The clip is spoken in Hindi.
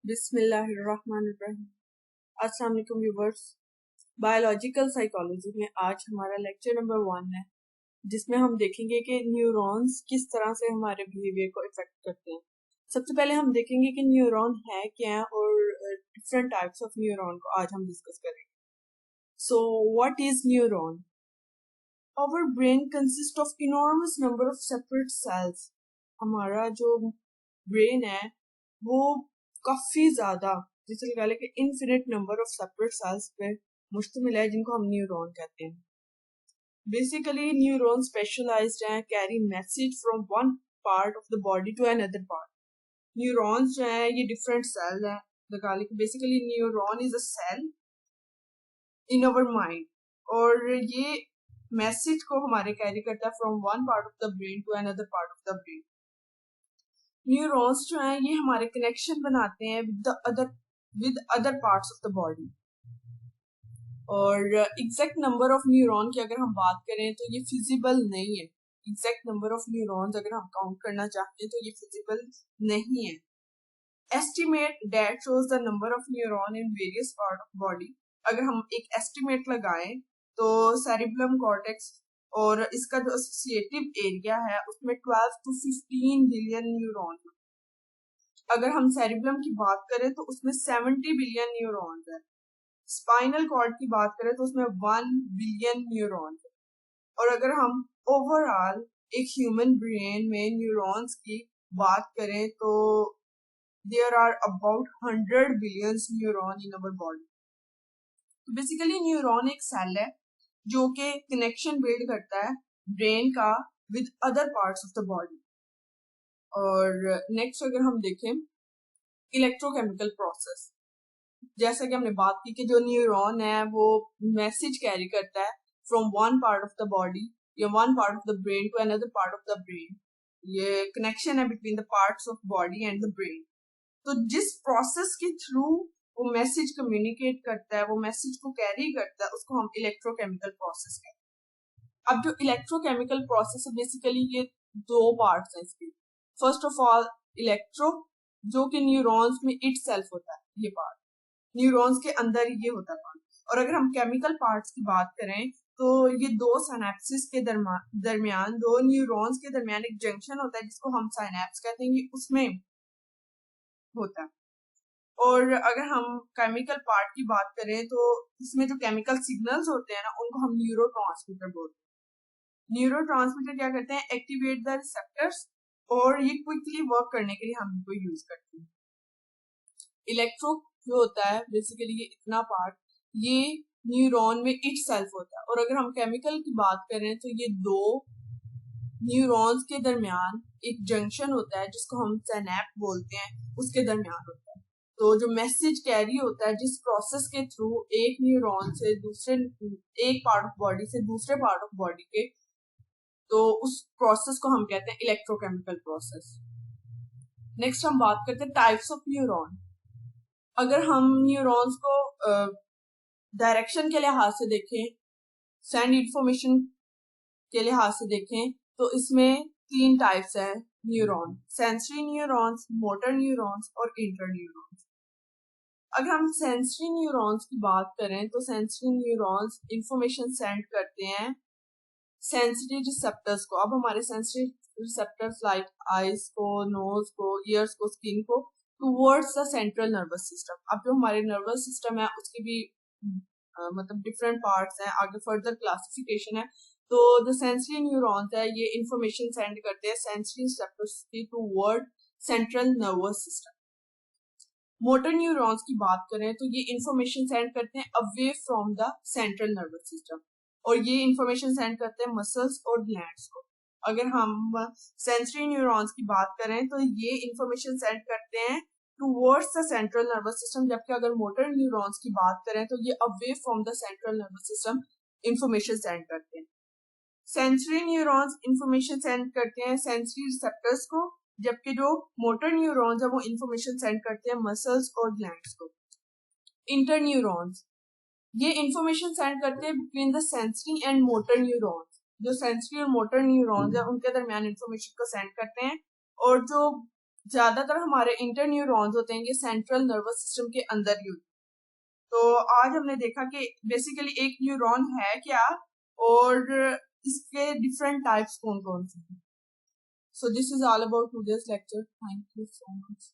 बिस्मिल्लाहिर्रहमानिर्रहीम। अस्सलाम वालेकुम व्यूवर्स। बायोलॉजिकल साइकोलॉजी में आज हमारा लेक्चर नंबर 1 है, जिसमें हम देखेंगे कि न्यूरॉन्स किस तरह से हमारे बिहेवियर को इफेक्ट करते हैं। सबसे पहले हम देखेंगे कि न्यूरॉन है क्या और डिफरेंट टाइप्स ऑफ न्यूरॉन को आज हम डिस्कस करेंगे। So what is neuron? Our brain consist of enormous number of separate cells. हमारा जो ब्रेन है वो काफी ज्यादा, जिसे लगा लें कि infinite number of separate cells पे मुश्तमिल है, जिनको हम न्यूरॉन कहते हैं। बेसिकली न्यूरॉन स्पेशलाइज्ड हैं, carry message from one part of the body to another part. Neurons जो है ये डिफरेंट सेल है। लगा लें कि basically neuron is a cell in our mind, और ये मैसेज को हमारे कैरी करता है from one part of the brain to another part of the brain. Neurons जो हैं ये हमारे कनेक्शन बनाते हैं with other parts of the body. और एग्जैक्ट नंबर ऑफ न्यूरॉन की अगर हम बात करें तो ये फिजिबल नहीं है। एग्जैक्ट नंबर ऑफ न्यूरॉन्स अगर हम काउंट करना चाहते हैं तो ये फिजिबल नहीं है। Estimate that shows the number of neuron in various part of body. अगर हम एक एस्टिमेट लगाएं तो सेरिबेलम कॉर्टेक्स और इसका जो एसोसिएटिव एरिया है उसमें 12 to 15 बिलियन न्यूरॉन। अगर हम सेरिबेलम की बात करें तो उसमें 70 बिलियन न्यूरॉन्स है। स्पाइनल कॉर्ड की बात करें तो उसमें 1 बिलियन न्यूरॉन्स है। और अगर हम ओवरऑल एक ह्यूमन ब्रेन में न्यूरॉन्स की बात करें तो there are about 100 billion neuron in our body. तो बेसिकली न्यूरॉन एक सेल है जो कि कनेक्शन बिल्ड करता है ब्रेन का with other parts of the body. और नेक्स्ट अगर हम देखें इलेक्ट्रोकेमिकल प्रोसेस, जैसा कि हमने बात की कि जो न्यूरॉन है वो मैसेज कैरी करता है from one part of the body या one part of the brain to another part of the brain. ये कनेक्शन है between the parts of body and the brain. तो जिस प्रोसेस के थ्रू वो मैसेज कम्युनिकेट करता है, वो मैसेज को कैरी करता है, उसको हम इलेक्ट्रोकेमिकल प्रोसेस कहते हैं। अब जो इलेक्ट्रोकेमिकल प्रोसेस है बेसिकली ये दो पार्ट्स हैं इसके। फर्स्ट ऑफ ऑल इलेक्ट्रो, जो कि न्यूरॉन्स में इट सेल्फ होता है, ये पार्ट न्यूरॉन्स के अंदर ये होता है पार्ट। और अगर हम केमिकल पार्ट्स की बात करें तो ये दो सिनेप्सिस के दरमियान, दो न्यूरॉन्स के दरमियान एक जंक्शन होता है जिसको हम साइनेप्स कहते हैं, ये उसमें होता है। और अगर हम केमिकल पार्ट की बात करें तो इसमें जो केमिकल सिग्नल्स होते हैं ना उनको हम न्यूरोट्रांसमीटर बोलते हैं। न्यूरोट्रांसमीटर क्या करते हैं? एक्टिवेट द रिसेप्टर्स, और ये क्विकली वर्क करने के लिए हम इनको यूज करते हैं। इलेक्ट्रो जो होता है बेसिकली ये इतना पार्ट ये न्यूरॉन में इट सेल्फ होता है। और अगर हम केमिकल की बात करें तो ये दो न्यूरॉन्स के दरमियान एक जंक्शन होता है जिसको हम सिनैप्स बोलते हैं, उसके दरमियान होता है। तो जो मैसेज कैरी होता है जिस प्रोसेस के थ्रू एक न्यूरॉन से दूसरे, एक पार्ट ऑफ बॉडी से दूसरे पार्ट ऑफ बॉडी के, तो उस प्रोसेस को हम कहते हैं इलेक्ट्रोकेमिकल प्रोसेस। नेक्स्ट हम बात करते हैं टाइप्स ऑफ न्यूरॉन। अगर हम न्यूरॉन्स को डायरेक्शन के लिहाज से देखें, सेंड इंफॉर्मेशन के लिहाज से देखें, तो इसमें 3 टाइप्स हैं neuron: sensory neurons, motor neurons और इंटर न्यूरॉन्स। अगर हम सेंसरी न्यूरॉन्स की बात करें तो सेंसरी न्यूरॉन्स इंफॉर्मेशन सेंड करते हैं सेंसरी रिसेप्टर्स को। अब हमारे सेंसरी रिसेप्टर्स लाइक आईज को, नोज को, ईयर्स को, स्किन को towards the central nervous system. अब जो हमारे नर्वस सिस्टम है उसके भी मतलब डिफरेंट पार्ट्स हैं, आगे फर्दर क्लासिफिकेशन है। तो जो सेंसरी न्यूरॉन्स है ये इंफॉर्मेशन सेंड करते हैं सेंसरी रिसेप्टर्स की toward central nervous system. Motor neurons की बात करें तो ये इंफॉर्मेशन सेंड करते हैं away from the central nervous system, और ये इंफॉर्मेशन सेंड करते हैं मसल्स और ग्लैंड्स को। अगर हम सेंसरी न्यूरॉन्स की बात करें तो ये इंफॉर्मेशन सेंड करते हैं towards the central nervous system, जबकि अगर मोटर न्यूरॉन्स की बात करें तो ये away from the central nervous system information send करते हैं। सेंसरी न्यूरॉन्स इंफॉर्मेशन सेंड करते हैं सेंसरी रिसेप्टर्स को, जबकि जो मोटर न्यूरॉन्स है वो इंफॉर्मेशन सेंड करते हैं मसल्स और ग्लैंड्स को। इंटर न्यूरॉन्स ये इंफॉर्मेशन सेंड करते हैं between the sensory and motor neurons. जो सेंसरी और मोटर न्यूरॉन्स है उनके दरमियान इंफॉर्मेशन को सेंड करते हैं, और जो ज्यादातर हमारे इंटर न्यूरॉन्स होते हैं ये सेंट्रल नर्वस सिस्टम के अंदर ही होते हैं। तो आज हमने देखा कि बेसिकली एक न्यूरॉन है क्या और इसके डिफरेंट टाइप्स कौन कौन से हैं। So this is all about today's lecture. Thank you so much.